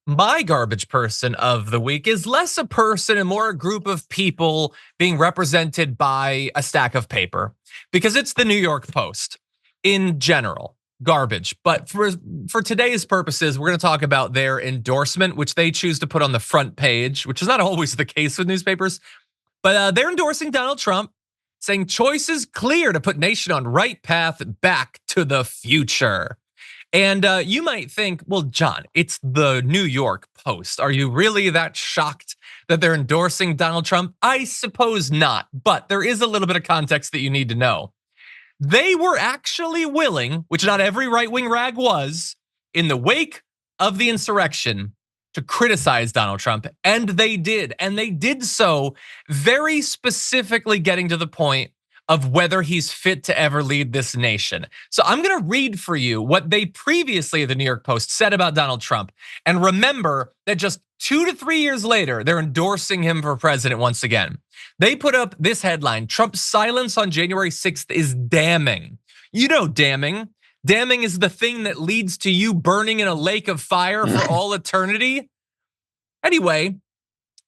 My garbage person of the week is less a person and more a group of people being represented by a stack of paper, because it's the New York Post in general, garbage. But for today's purposes, we're going to talk about their endorsement, which they choose to put on the front page, which is not always the case with newspapers. But they're endorsing Donald Trump, saying choice is clear to put nation on right path back to the future. And you might think, well, John, it's the New York Post. Are you really that shocked that they're endorsing Donald Trump? I suppose not, but there is a little bit of context that you need to know. They were actually willing, which not every right-wing rag was, in the wake of the insurrection, to criticize Donald Trump, and they did. And they did so very specifically getting to the point of whether he's fit to ever lead this nation. So I'm gonna read for you what they previously at the New York Post said about Donald Trump. And remember that just 2 to 3 years later, they're endorsing him for president once again. They put up this headline: Trump's silence on January 6th is damning. You know damning. Damning is the thing that leads to you burning in a lake of fire for all eternity. Anyway,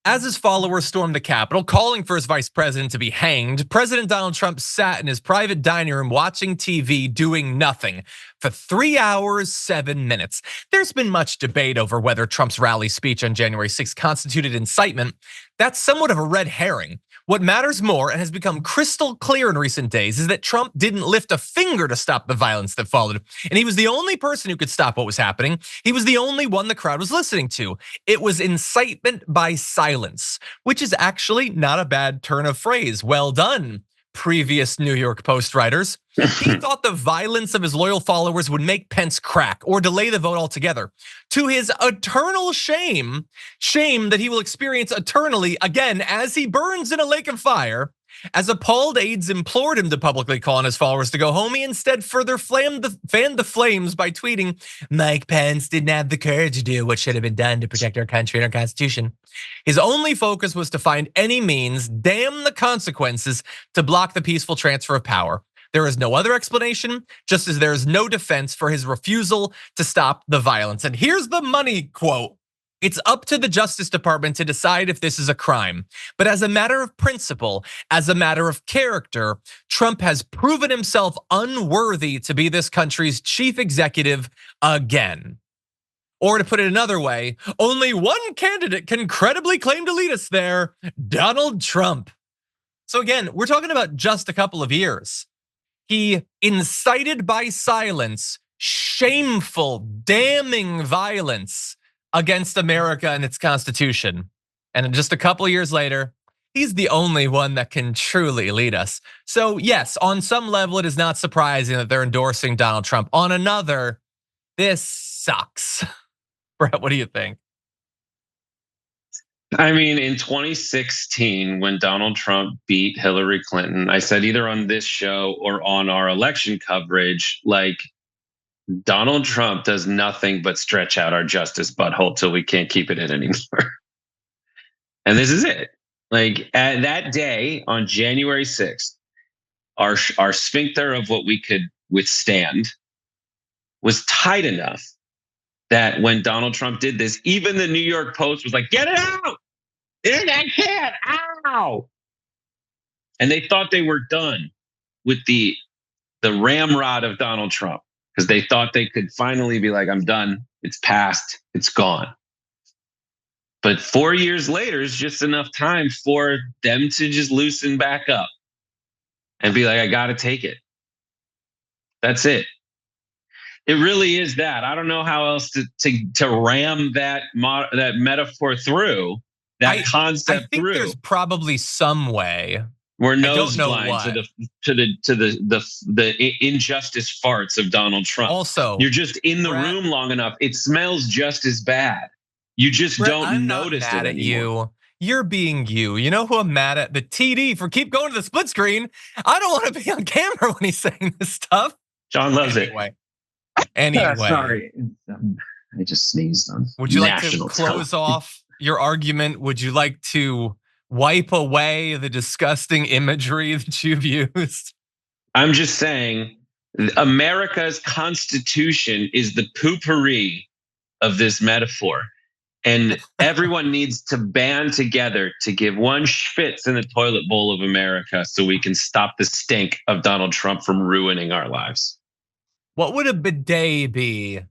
as his followers stormed the Capitol, calling for his vice president to be hanged, President Donald Trump sat in his private dining room watching TV, doing nothing for 3 hours, 7 minutes. There's been much debate over whether Trump's rally speech on January 6th constituted incitement. That's somewhat of a red herring. What matters more, and has become crystal clear in recent days, is that Trump didn't lift a finger to stop the violence that followed. And he was the only person who could stop what was happening. He was the only one the crowd was listening to. It was incitement by silence, which is actually not a bad turn of phrase. Well done, previous New York Post writers. He thought the violence of his loyal followers would make Pence crack or delay the vote altogether. To his eternal shame that he will experience eternally again as he burns in a lake of fire. As appalled aides implored him to publicly call on his followers to go home, he instead further fanned the flames by tweeting, Mike Pence didn't have the courage to do what should have been done to protect our country and our Constitution. His only focus was to find any means, damn the consequences, to block the peaceful transfer of power. There is no other explanation, just as there is no defense for his refusal to stop the violence. And here's the money quote. It's up to the Justice Department to decide if this is a crime. But as a matter of principle, as a matter of character, Trump has proven himself unworthy to be this country's chief executive again. Or to put it another way, only one candidate can credibly claim to lead us there, Donald Trump. So again, we're talking about just a couple of years. He incited by silence, shameful, damning violence against America and its Constitution. And just a couple of years later, he's the only one that can truly lead us. So yes, on some level, it is not surprising that they're endorsing Donald Trump. On another, this sucks. Brett, what do you think? I mean, in 2016, when Donald Trump beat Hillary Clinton, I said either on this show or on our election coverage, like, Donald Trump does nothing but stretch out our justice butthole till we can't keep it in anymore. And this is it. Like, at that day on January 6th, our sphincter of what we could withstand was tight enough that when Donald Trump did this, even the New York Post was like, get it out! In that can, ow! And they thought they were done with the ramrod of Donald Trump, because they thought they could finally be like, I'm done, it's past, it's gone. But 4 years later is just enough time for them to just loosen back up and be like, I gotta take it. That's it. It really is that. I don't know how else to ram that metaphor through, that concept through. I think there's probably some way. We're nose blind to the injustice farts of Donald Trump. Also, you're just in the room long enough. It smells just as bad. You just don't notice it anymore. You're being you. You know who I'm mad at? The TD for keep going to the split screen. I don't want to be on camera when he's saying this stuff. John loves it. Anyway. Sorry, I just sneezed on. Would you like to close off your argument? Would you like to wipe away the disgusting imagery that you've used? I'm just saying, America's Constitution is the poopery of this metaphor. And everyone needs to band together to give one schwitz in the toilet bowl of America so we can stop the stink of Donald Trump from ruining our lives. What would a bidet be?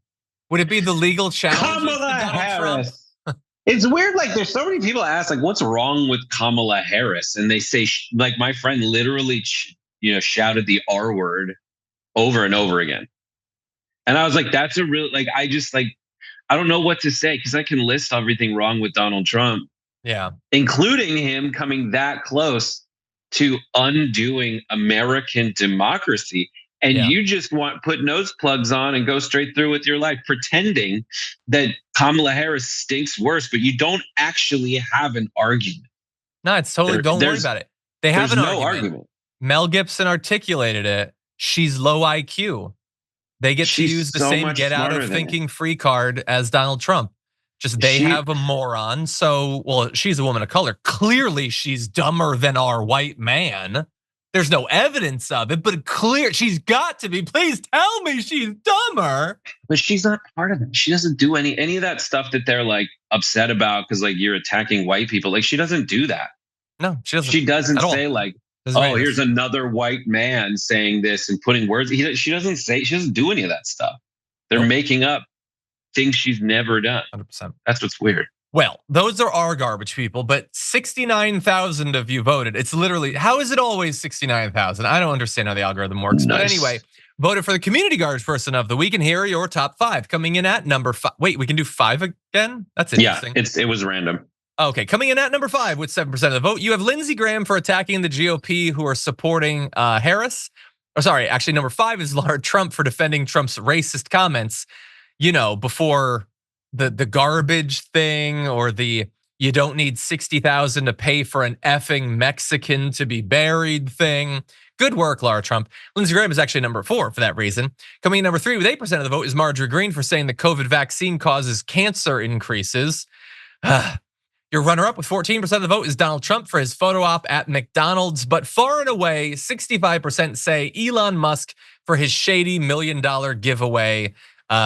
Would it be the legal challenge Kamala to Donald Harris. Trump? It's weird. Like, there's so many people ask, like, what's wrong with Kamala Harris? And they say, like, my friend literally, shouted the R word over and over again. And I was like, that's a real, like, I don't know what to say because I can list everything wrong with Donald Trump. Yeah. Including him coming that close to undoing American democracy. And you just put nose plugs on and go straight through with your life, pretending that Kamala Harris stinks worse, but you don't actually have an argument. No, it's totally, don't worry about it. They have an argument. Mel Gibson articulated it. She's low IQ. They get to use the same get out of thinking free card as Donald Trump. Just they have a moron. So, well, she's a woman of color. Clearly, she's dumber than our white man. There's no evidence of it, but she's got to be. Please tell me she's dumber. But she's not part of it. She doesn't do any of that stuff that they're like upset about because like you're attacking white people. Like she doesn't do that. No, she doesn't. She doesn't say like, oh, here's another white man saying this and putting words. She doesn't do any of that stuff. They're making up things she's never done. 100%. That's what's weird. Well, those are our garbage people, but 69,000 of you voted. It's literally, how is it always 69,000? I don't understand how the algorithm works. Nice. But anyway, voted for the community garbage person of the week, and here are your top 5. Coming in at number 5. Wait, we can do 5 again? That's interesting. Yeah, it was random. Okay, coming in at number 5 with 7% of the vote, you have Lindsey Graham for attacking the GOP who are supporting Harris. Oh, sorry, actually number 5 is Laura Trump for defending Trump's racist comments, before the garbage thing or the you don't need 60,000 to pay for an effing Mexican to be buried thing. Good work, Laura Trump. Lindsey Graham is actually number 4 for that reason. Coming in number 3 with 8% of the vote is Marjorie Greene for saying the COVID vaccine causes cancer increases. Your runner-up with 14% of the vote is Donald Trump for his photo op at McDonald's, but far and away, 65% say Elon Musk for his shady $1 million giveaway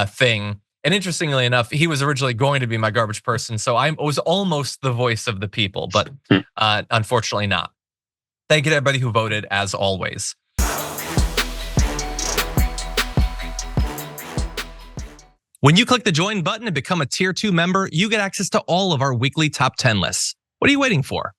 thing. And interestingly enough, he was originally going to be my garbage person, so I was almost the voice of the people, but unfortunately not. Thank you to everybody who voted, as always. When you click the join button and become a tier 2 member, you get access to all of our weekly top 10 lists. What are you waiting for?